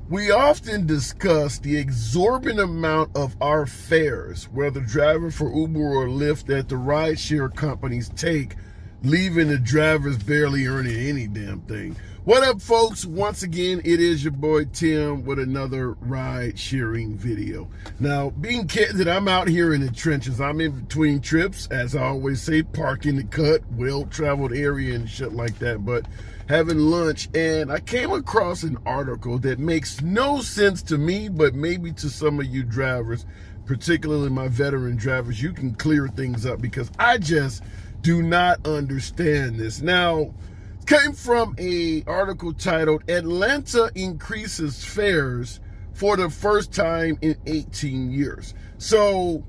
We often discuss the exorbitant amount of our fares, whether driving for Uber or Lyft, that the rideshare companies take, leaving the drivers barely earning any damn thing. What up, folks? Once again, it is your boy Tim with another ride sharing video. Now, being candid, I'm out here in the trenches. I'm in between trips, as I always say, park in the cut, well-traveled area and shit like that, but having lunch, and I came across an article that makes no sense to me, but maybe to some of you drivers, particularly my veteran drivers, you can clear things up because I just do not understand this. Now, it came from an article titled "Atlanta Increases Fares for the First Time in 18 Years." So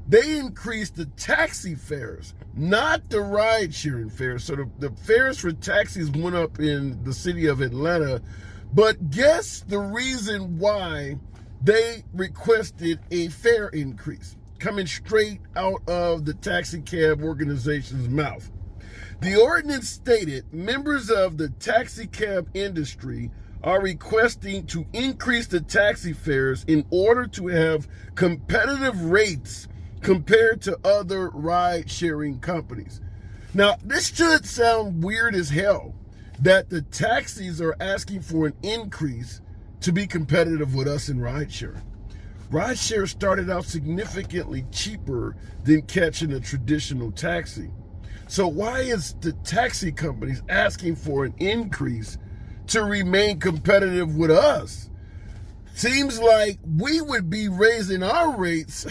they increased the taxi fares, not the ride sharing fares. So the fares for taxis went up in the city of Atlanta, but guess the reason why they requested a fare increase, coming straight out of the taxi cab organization's mouth. The ordinance stated members of the taxi cab industry are requesting to increase the taxi fares in order to have competitive rates compared to other ride-sharing companies. Now, this should sound weird as hell that the taxis are asking for an increase to be competitive with us in rideshare. Rideshare started out significantly cheaper than catching a traditional taxi. So why is the taxi companies asking for an increase to remain competitive with us? Seems like we would be raising our rates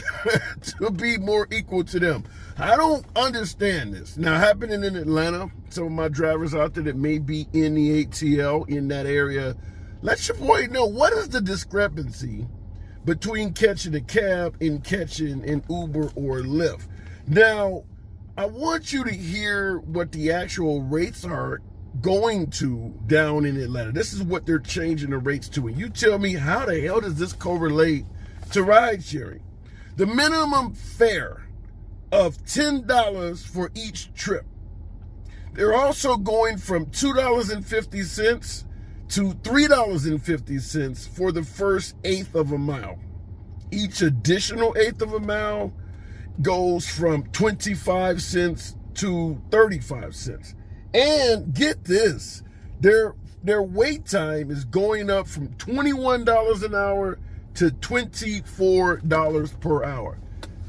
to be more equal to them. I don't understand this. Now, happening in Atlanta, some of my drivers out there that may be in the ATL in that area, let your boy know, what is the discrepancy between catching a cab and catching an Uber or Lyft? Now, I want you to hear what the actual rates are going to down in Atlanta. This is what they're changing the rates to. And you tell me, how the hell does this correlate to ride sharing? The minimum fare of $10 for each trip. They're also going from $2.50 to $3.50 for the first eighth of a mile. Each additional eighth of a mile goes from 25 cents to 35 cents. And get this, their wait time is going up from $21 an hour to $24 per hour.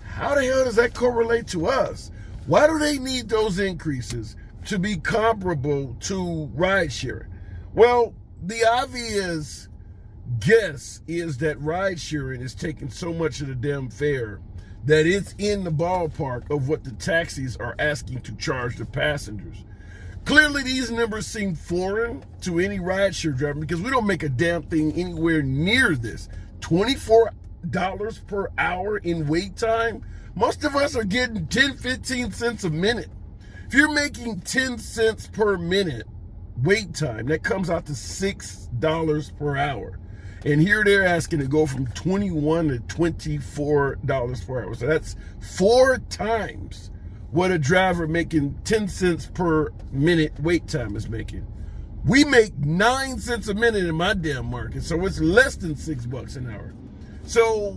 How the hell does that correlate to us? Why do they need those increases to be comparable to ride sharing? Well, the obvious guess is that ride sharing is taking so much of the damn fare that it's in the ballpark of what the taxis are asking to charge the passengers. Clearly, these numbers seem foreign to any rideshare driver because we don't make a damn thing anywhere near this. $24 per hour in wait time? Most of us are getting 10, 15 cents a minute. If you're making 10 cents per minute wait time, that comes out to $6 per hour. And here they're asking to go from $21 to $24 per hour. So that's 4 times what a driver making 10 cents per minute wait time is making. We make 9 cents a minute in my damn market, so it's less than $6 an hour. So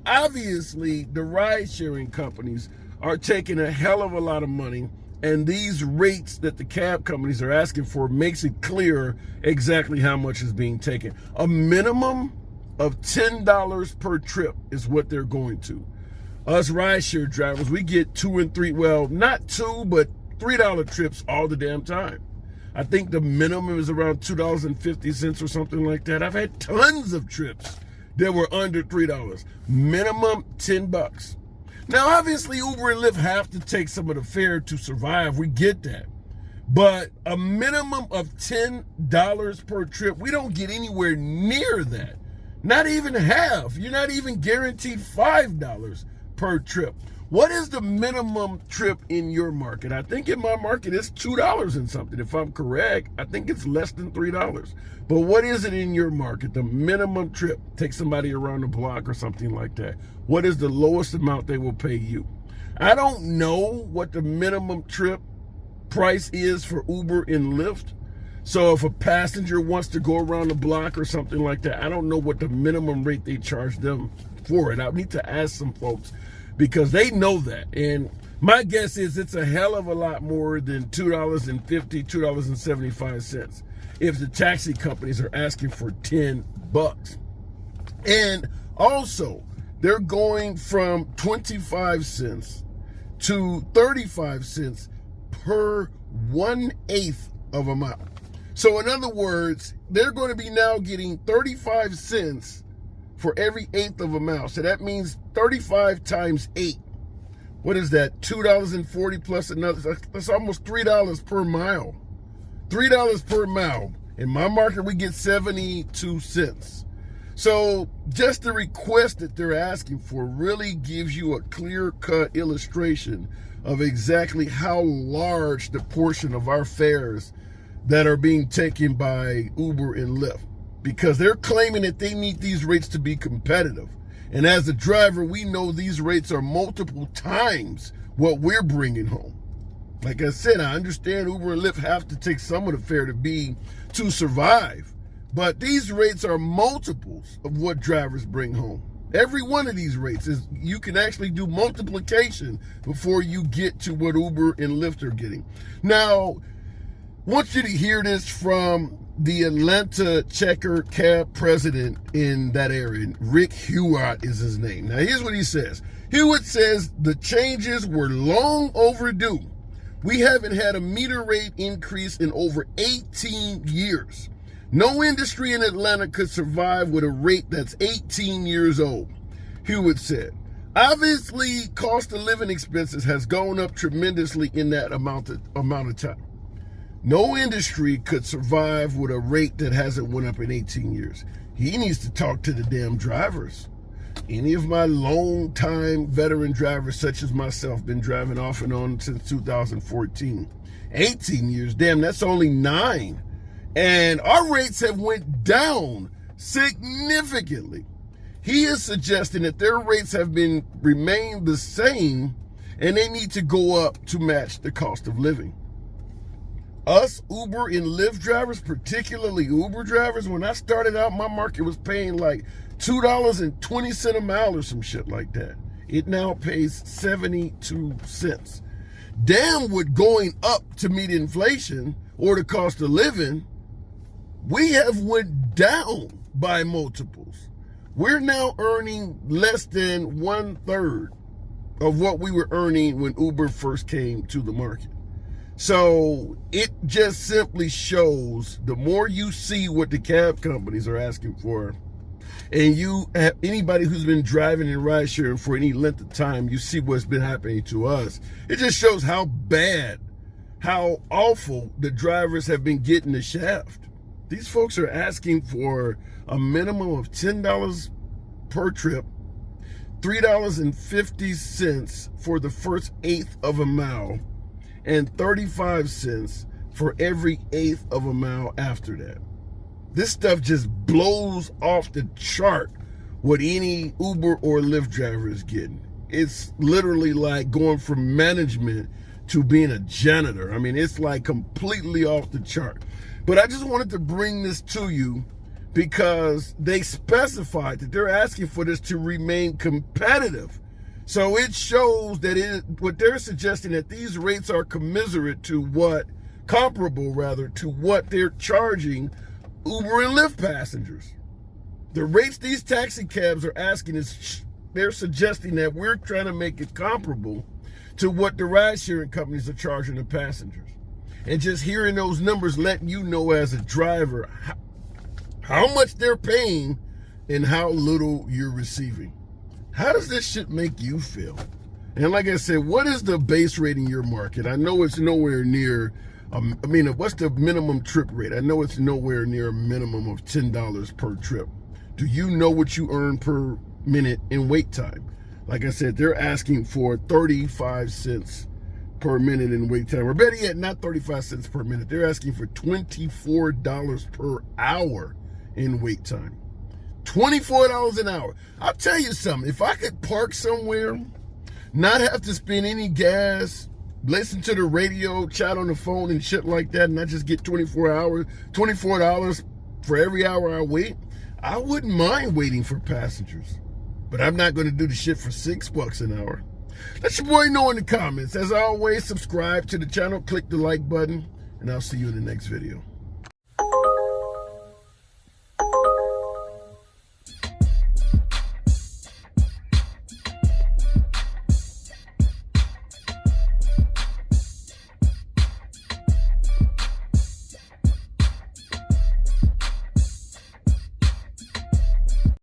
obviously the ride sharing companies are taking a hell of a lot of money, and these rates that the cab companies are asking for makes it clear exactly how much is being taken. A minimum of $10 per trip is what they're going to. Us rideshare drivers, we get 2 and 3, well, not 2, but $3 trips all the damn time. I think the minimum is around $2.50 or something like that. I've had tons of trips that were under $3. Minimum $10. Now, obviously, Uber and Lyft have to take some of the fare to survive. We get that. But a minimum of $10 per trip, we don't get anywhere near that. Not even half. You're not even guaranteed $5 per trip. What is the minimum trip in your market? I think in my market it's $2 and something. If I'm correct, I think it's less than $3. But what is it in your market? The minimum trip, take somebody around the block or something like that. What is the lowest amount they will pay you? I don't know what the minimum trip price is for Uber and Lyft. So if a passenger wants to go around the block or something like that, I don't know what the minimum rate they charge them for it. I need to ask some folks because they know that. And my guess is it's a hell of a lot more than $2.50, $2.75 if the taxi companies are asking for $10. And also, they're going from 25 cents to 35 cents per 1/8 of a mile. So in other words, they're going to be now getting 35 cents for every eighth of a mile. So that means 35 times 8. What is that? $2.40 plus another. That's almost $3 per mile. $3 per mile. In my market, we get 72 cents. So just the request that they're asking for really gives you a clear-cut illustration of exactly how large the portion of our fares that are being taken by Uber and Lyft, because they're claiming that they need these rates to be competitive. And as a driver, we know these rates are multiple times what we're bringing home. Like I said, I understand Uber and Lyft have to take some of the fare to survive, but these rates are multiples of what drivers bring home. Every one of these rates is, you can actually do multiplication before you get to what Uber and Lyft are getting. Now, I want you to hear this from the Atlanta Checker cab president in that area. Rick Hewitt is his name. Now, here's what he says. Hewitt says the changes were long overdue. We haven't had a meter rate increase in over 18 years. No industry in Atlanta could survive with a rate that's 18 years old, Hewitt said. Obviously, cost of living expenses has gone up tremendously in that amount of time. No industry could survive with a rate that hasn't went up in 18 years. He needs to talk to the damn drivers. Any of my long-time veteran drivers, such as myself, been driving off and on since 2014. 18 years, damn, that's only 9. And our rates have went down significantly. He is suggesting that their rates have remained the same and they need to go up to match the cost of living. Us Uber and Lyft drivers, particularly Uber drivers, when I started out, my market was paying like $2.20 a mile or some shit like that. It now pays 72 cents. Damn, with going up to meet inflation or the cost of living, we have went down by multiples. We're now earning less than 1/3 of what we were earning when Uber first came to the market. So it just simply shows, the more you see what the cab companies are asking for, and you have anybody who's been driving and ride sharing for any length of time, you see what's been happening to us. It just shows how bad, how awful the drivers have been getting the shaft. These folks are asking for a minimum of $10 per trip, $3.50 for the first eighth of a mile, and 35 cents for every eighth of a mile after that. This stuff just blows off the chart what any Uber or Lyft driver is getting. It's literally like going from management to being a janitor. I mean, it's like completely off the chart. But I just wanted to bring this to you because they specified that they're asking for this to remain competitive. So it shows that what they're suggesting, that these rates are comparable to what they're charging Uber and Lyft passengers. The rates these taxi cabs are asking they're suggesting that we're trying to make it comparable to what the ride-sharing companies are charging the passengers. And just hearing those numbers letting you know as a driver how much they're paying and how little you're receiving. How does this shit make you feel? And like I said, what is the base rate in your market? I know it's nowhere near, what's the minimum trip rate? I know it's nowhere near a minimum of $10 per trip. Do you know what you earn per minute in wait time? Like I said, they're asking for 35 cents per minute in wait time. Or better yet, not 35 cents per minute. They're asking for $24 per hour in wait time. $24 an hour. I'll tell you something. If I could park somewhere, not have to spend any gas, listen to the radio, chat on the phone and shit like that, and I just get $24 for every hour I wait, I wouldn't mind waiting for passengers. But I'm not going to do the shit for $6 an hour. Let your boy know in the comments. As always, subscribe to the channel, click the like button, and I'll see you in the next video.